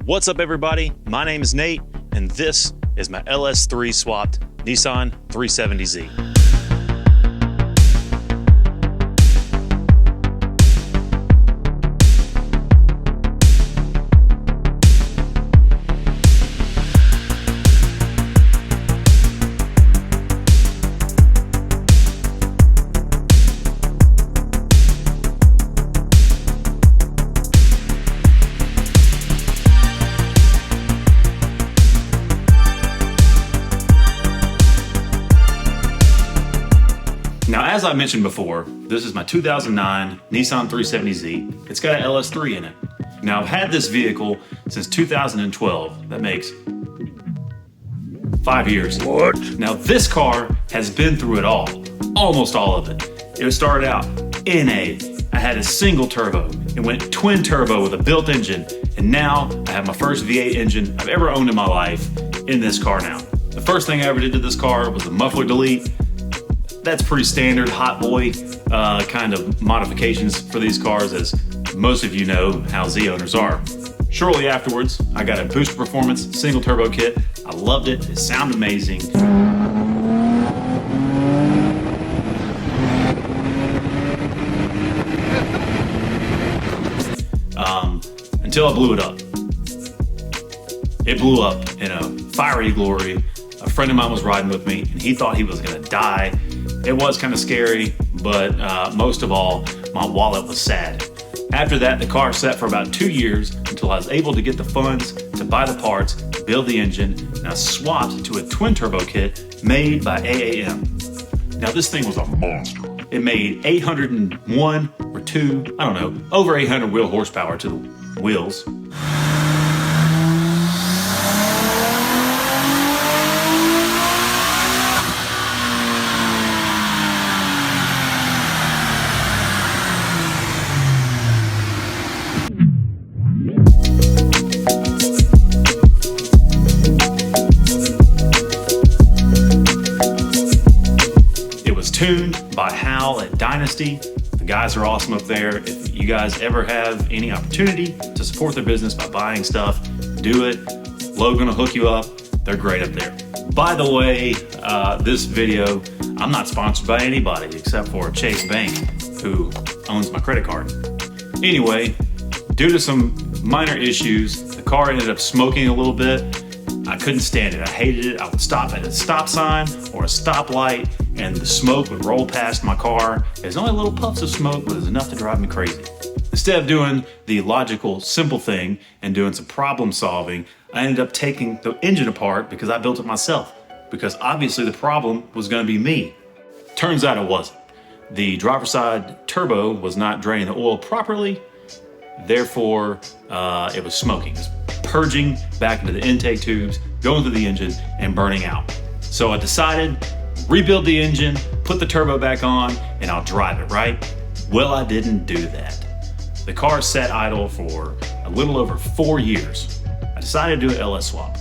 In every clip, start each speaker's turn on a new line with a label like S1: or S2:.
S1: What's up, everybody? My name is Nate, and this is my LS3 swapped Nissan 370Z. Now, as I mentioned before, this is my 2009 Nissan 370Z. It's got an LS3 in it. Now, I've had this vehicle since 2012. That makes 5 years.
S2: What?
S1: Now, this car has been through it all, almost all of it. It started out NA. I had a single turbo. It went twin turbo with a built engine, and now I have my first V8 engine I've ever owned in my life in this car now. The first thing I ever did to this car was the muffler delete. That's pretty standard hot boy kind of modifications for these cars, as most of you know how Z owners are. Shortly afterwards, I got a Booster Performance single turbo kit. I loved it. It sounded amazing. Until I blew it up. It blew up in a fiery glory. A friend of mine was riding with me, and he thought he was gonna die. It was kind of scary, but most of all, my wallet was sad. After that, the car sat for about 2 years until I was able to get the funds to buy the parts, build the engine, and I swapped to a twin turbo kit made by AAM. Now, this thing was a monster. It made 801 or 2, I don't know, over 800 wheel horsepower to the wheels. Tuned by Hal at Dynasty. The guys are awesome up there. If you guys ever have any opportunity to support their business by buying stuff, do it. Logan will hook you up. They're great up there. By the way, this video, I'm not sponsored by anybody except for Chase Bank, who owns my credit card. Anyway, due to some minor issues, the car ended up smoking a little bit. I couldn't stand it. I hated it. I would stop at a stop sign or a stoplight, and the smoke would roll past my car. There's only little puffs of smoke, but it's enough to drive me crazy. Instead of doing the logical, simple thing and doing some problem solving, I ended up taking the engine apart because I built it myself. Because obviously the problem was going to be me. Turns out it wasn't. The driver's side turbo was not draining the oil properly. Therefore, it was smoking. It was purging back into the intake tubes, going through the engine, and burning out. So I decided, rebuild the engine, put the turbo back on, and I'll drive it, right? Well, I didn't do that. The car sat idle for a little over 4 years. I decided to do an LS swap.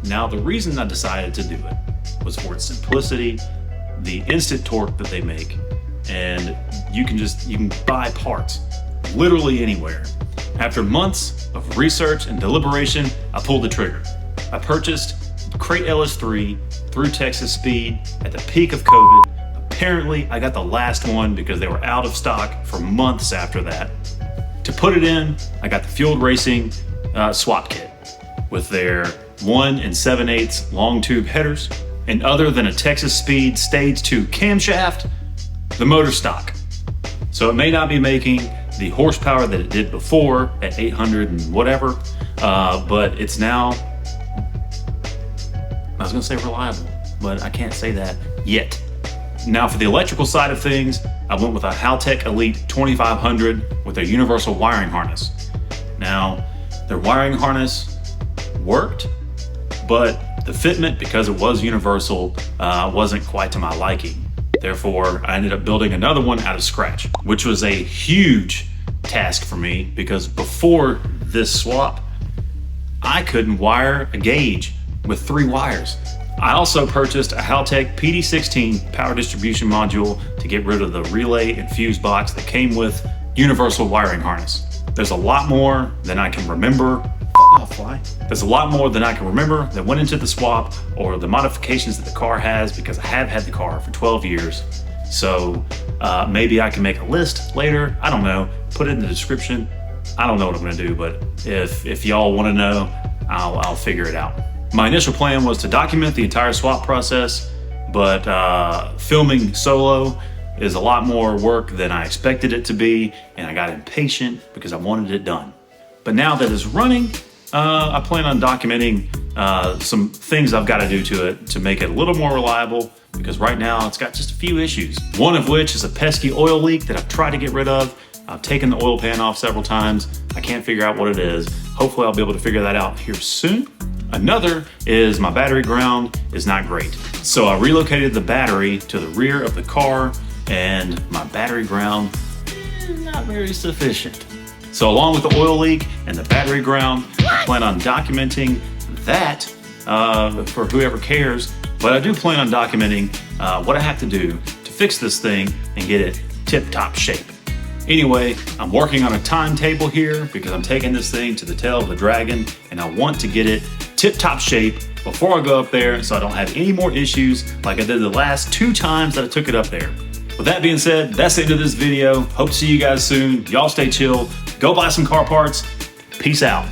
S1: Now, the reason I decided to do it was for its simplicity, the instant torque that they make, and you can buy parts literally anywhere. After months of research and deliberation, I pulled the trigger. I purchased Crate LS3 through Texas Speed at the peak of COVID. Apparently, I got the last one because they were out of stock for months after that. To put it in, I got the Fueled Racing swap kit with their 1 7/8 long tube headers, and other than a Texas Speed Stage 2 camshaft, the motor stock. So it may not be making the horsepower that it did before at 800 and whatever, but it's now, I was gonna say reliable, but I can't say that yet. Now for the electrical side of things, I went with a Haltech Elite 2500 with their universal wiring harness. Now, their wiring harness worked, but the fitment, because it was universal, wasn't quite to my liking. Therefore, I ended up building another one out of scratch, which was a huge task for me because before this swap, I couldn't wire a gauge with 3 wires. I also purchased a Haltech PD16 power distribution module to get rid of the relay and fuse box that came with universal wiring harness. There's a lot more than I can remember off, fly. There's a lot more than I can remember that went into the swap or the modifications that the car has, because I have had the car for 12 years. So maybe I can make a list later. I don't know. Put it in the description. I don't know what I'm gonna do, but if y'all wanna know, I'll figure it out. My initial plan was to document the entire swap process, but filming solo is a lot more work than I expected it to be, and I got impatient because I wanted it done. But now that it's running, I plan on documenting some things I've got to do to it to make it a little more reliable, because right now it's got just a few issues. One of which is a pesky oil leak that I've tried to get rid of. I've taken the oil pan off several times. I can't figure out what it is. Hopefully I'll be able to figure that out here soon. Another is my battery ground is not great. So I relocated the battery to the rear of the car, and my battery ground is not very sufficient. So along with the oil leak and the battery ground, I plan on documenting that for whoever cares. But I do plan on documenting what I have to do to fix this thing and get it tip-top shape. Anyway, I'm working on a timetable here because I'm taking this thing to the tail of the dragon, and I want to get it tip-top shape before I go up there so I don't have any more issues like I did the last 2 times that I took it up there. With that being said, that's the end of this video. Hope to see you guys soon. Y'all stay chill. Go buy some car parts. Peace out.